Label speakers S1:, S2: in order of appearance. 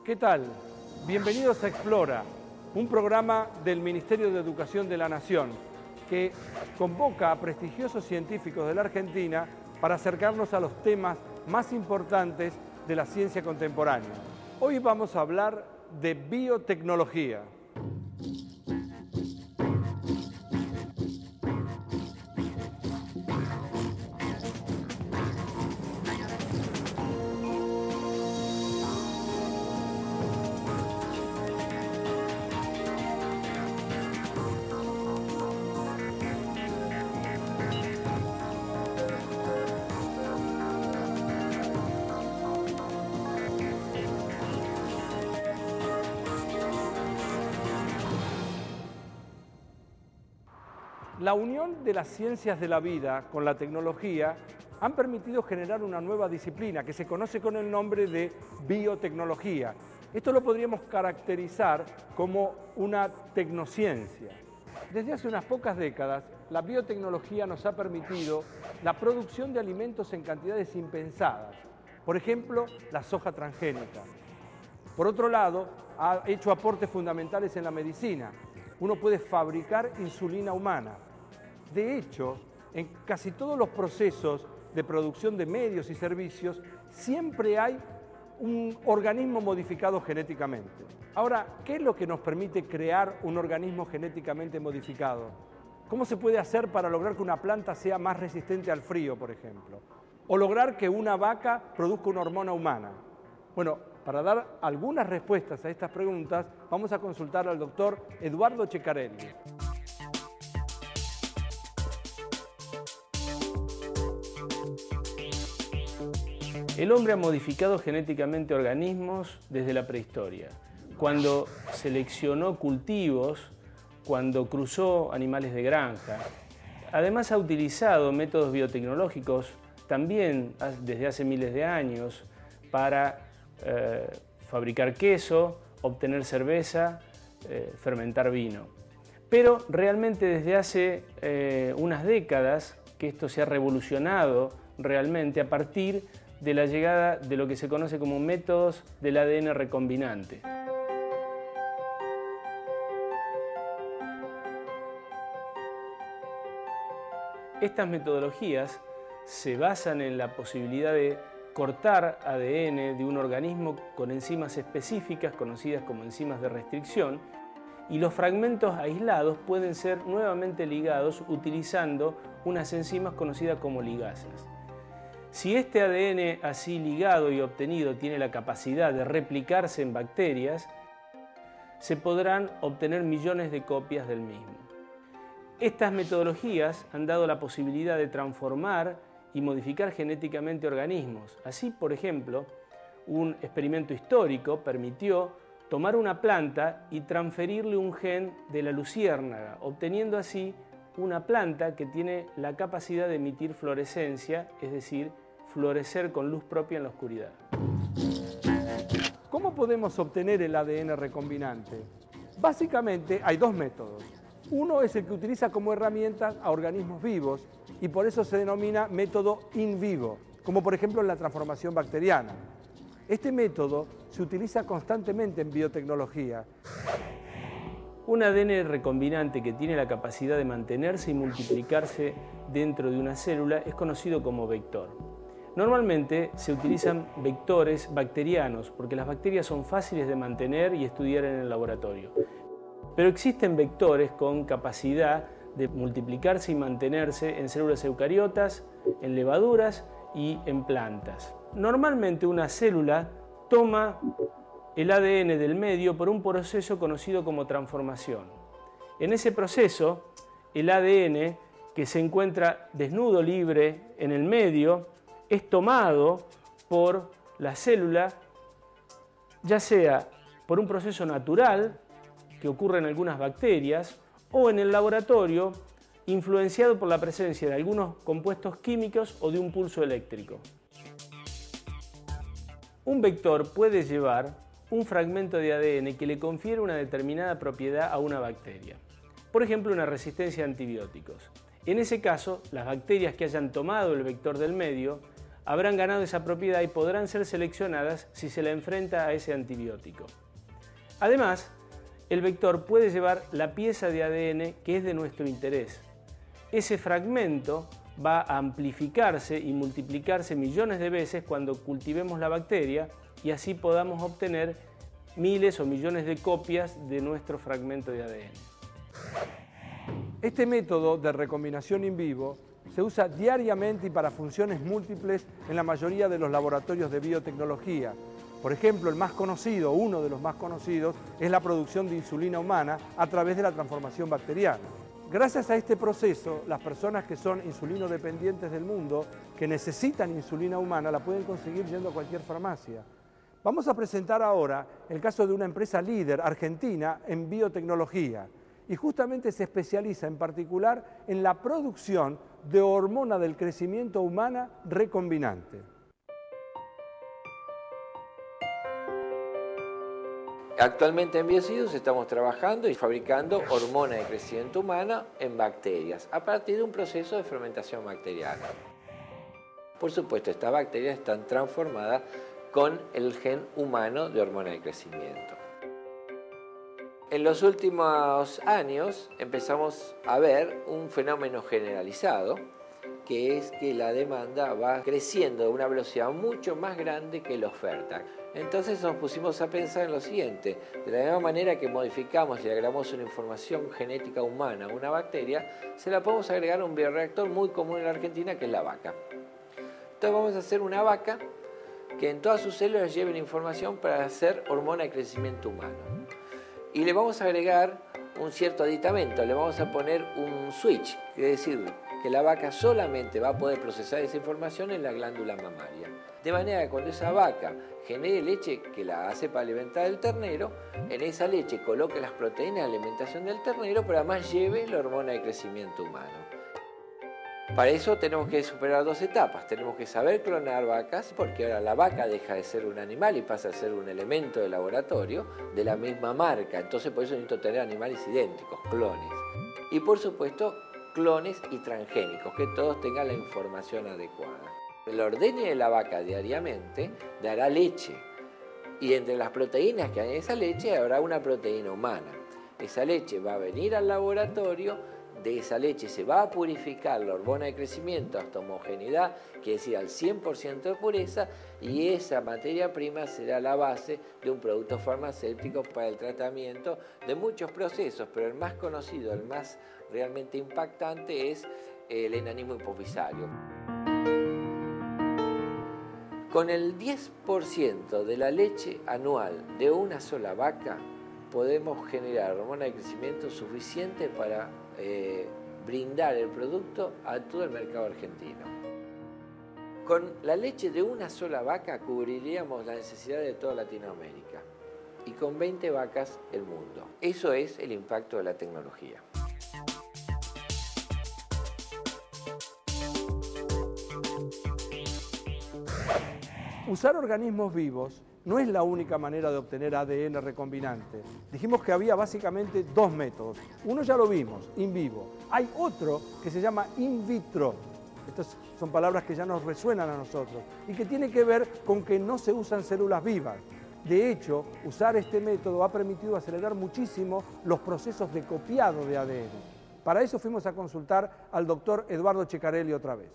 S1: ¿Qué tal? Bienvenidos a Explora, un programa del Ministerio de Educación de la Nación que convoca a prestigiosos científicos de la Argentina para acercarnos a los temas más importantes de la ciencia contemporánea. Hoy vamos a hablar de biotecnología. La unión de las ciencias de la vida con la tecnología han permitido generar una nueva disciplina que se conoce con el nombre de biotecnología. Esto lo podríamos caracterizar como una tecnociencia. Desde hace unas pocas décadas, la biotecnología nos ha permitido la producción de alimentos en cantidades impensadas. Por ejemplo, la soja transgénica. Por otro lado, ha hecho aportes fundamentales en la medicina. Uno puede fabricar insulina humana. De hecho, en casi todos los procesos de producción de medios y servicios siempre hay un organismo modificado genéticamente. Ahora, ¿qué es lo que nos permite crear un organismo genéticamente modificado? ¿Cómo se puede hacer para lograr que una planta sea más resistente al frío, por ejemplo? O lograr que una vaca produzca una hormona humana. Bueno, para dar algunas respuestas a estas preguntas, vamos a consultar al doctor Eduardo Ceccarelli.
S2: El hombre ha modificado genéticamente organismos desde la prehistoria, cuando seleccionó cultivos, cuando cruzó animales de granja. Además ha utilizado métodos biotecnológicos también desde hace miles de años para fabricar queso, obtener cerveza, fermentar vino. Pero realmente desde hace unas décadas que esto se ha revolucionado realmente a partir de la llegada de lo que se conoce como métodos del ADN recombinante. Estas metodologías se basan en la posibilidad de cortar ADN de un organismo con enzimas específicas conocidas como enzimas de restricción, y los fragmentos aislados pueden ser nuevamente ligados utilizando unas enzimas conocidas como ligasas. Si este ADN así ligado y obtenido tiene la capacidad de replicarse en bacterias, se podrán obtener millones de copias del mismo. Estas metodologías han dado la posibilidad de transformar y modificar genéticamente organismos. Así, por ejemplo, un experimento histórico permitió tomar una planta y transferirle un gen de la luciérnaga, obteniendo así una planta que tiene la capacidad de emitir fluorescencia, es decir, florecer con luz propia en la oscuridad.
S1: ¿Cómo podemos obtener el ADN recombinante? Básicamente hay dos métodos. Uno es el que utiliza como herramientas a organismos vivos y por eso se denomina método in vivo, como por ejemplo en la transformación bacteriana. Este método se utiliza constantemente en biotecnología.
S2: Un ADN recombinante que tiene la capacidad de mantenerse y multiplicarse dentro de una célula es conocido como vector. Normalmente se utilizan vectores bacterianos porque las bacterias son fáciles de mantener y estudiar en el laboratorio. Pero existen vectores con capacidad de multiplicarse y mantenerse en células eucariotas, en levaduras y en plantas. Normalmente una célula toma el ADN del medio por un proceso conocido como transformación. En ese proceso, el ADN que se encuentra desnudo, libre en el medio, es tomado por la célula, ya sea por un proceso natural que ocurre en algunas bacterias o en el laboratorio, influenciado por la presencia de algunos compuestos químicos o de un pulso eléctrico. Un vector puede llevar un fragmento de ADN que le confiere una determinada propiedad a una bacteria. Por ejemplo, una resistencia a antibióticos. En ese caso, las bacterias que hayan tomado el vector del medio habrán ganado esa propiedad y podrán ser seleccionadas si se la enfrenta a ese antibiótico. Además, el vector puede llevar la pieza de ADN que es de nuestro interés. Ese fragmento va a amplificarse y multiplicarse millones de veces cuando cultivemos la bacteria y así podamos obtener miles o millones de copias de nuestro fragmento de ADN.
S1: Este método de recombinación in vivo se usa diariamente y para funciones múltiples en la mayoría de los laboratorios de biotecnología. Por ejemplo, el más conocido, uno de los más conocidos, es la producción de insulina humana a través de la transformación bacteriana. Gracias a este proceso, las personas que son insulinodependientes del mundo, que necesitan insulina humana, la pueden conseguir yendo a cualquier farmacia. Vamos a presentar ahora el caso de una empresa líder argentina en biotecnología y justamente se especializa en particular en la producción de hormona del crecimiento humana recombinante.
S3: Actualmente en Biocidus estamos trabajando y fabricando hormona de crecimiento humana en bacterias a partir de un proceso de fermentación bacteriana. Por supuesto, estas bacterias están transformadas con el gen humano de hormona de crecimiento. En los últimos años empezamos a ver un fenómeno generalizado, que es que la demanda va creciendo a una velocidad mucho más grande que la oferta. Entonces nos pusimos a pensar en lo siguiente: de la misma manera que modificamos y agregamos una información genética humana a una bacteria, se la podemos agregar a un bioreactor muy común en la Argentina, que es la vaca. Entonces vamos a hacer una vaca que en todas sus células lleven información para hacer hormona de crecimiento humano. Y le vamos a agregar un cierto aditamento, le vamos a poner un switch, es decir, que la vaca solamente va a poder procesar esa información en la glándula mamaria. De manera que cuando esa vaca genere leche que la hace para alimentar al ternero, en esa leche coloque las proteínas de alimentación del ternero, pero además lleve la hormona de crecimiento humano. Para eso tenemos que superar dos etapas. Tenemos que saber clonar vacas, porque ahora la vaca deja de ser un animal y pasa a ser un elemento de laboratorio de la misma marca. Entonces por eso necesito tener animales idénticos, clones. Y por supuesto, clones y transgénicos, que todos tengan la información adecuada. El ordeñe de la vaca diariamente dará leche, y entre las proteínas que hay en esa leche habrá una proteína humana. Esa leche va a venir al laboratorio, de esa leche se va a purificar la hormona de crecimiento hasta homogeneidad, quiere decir al 100% de pureza, y esa materia prima será la base de un producto farmacéutico para el tratamiento de muchos procesos, pero el más conocido, el más realmente impactante es el enanismo hipofisario. Con el 10% de la leche anual de una sola vaca podemos generar hormona de crecimiento suficiente para brindar el producto a todo el mercado argentino. Con la leche de una sola vaca cubriríamos la necesidad de toda Latinoamérica y con 20 vacas el mundo. Eso es el impacto de la tecnología.
S1: Usar organismos vivos no es la única manera de obtener ADN recombinante. Dijimos que había básicamente dos métodos. Uno ya lo vimos, in vivo. Hay otro que se llama in vitro. Estas son palabras que ya nos resuenan a nosotros y que tiene que ver con que no se usan células vivas. De hecho, usar este método ha permitido acelerar muchísimo los procesos de copiado de ADN. Para eso fuimos a consultar al doctor Eduardo Ceccarelli otra vez.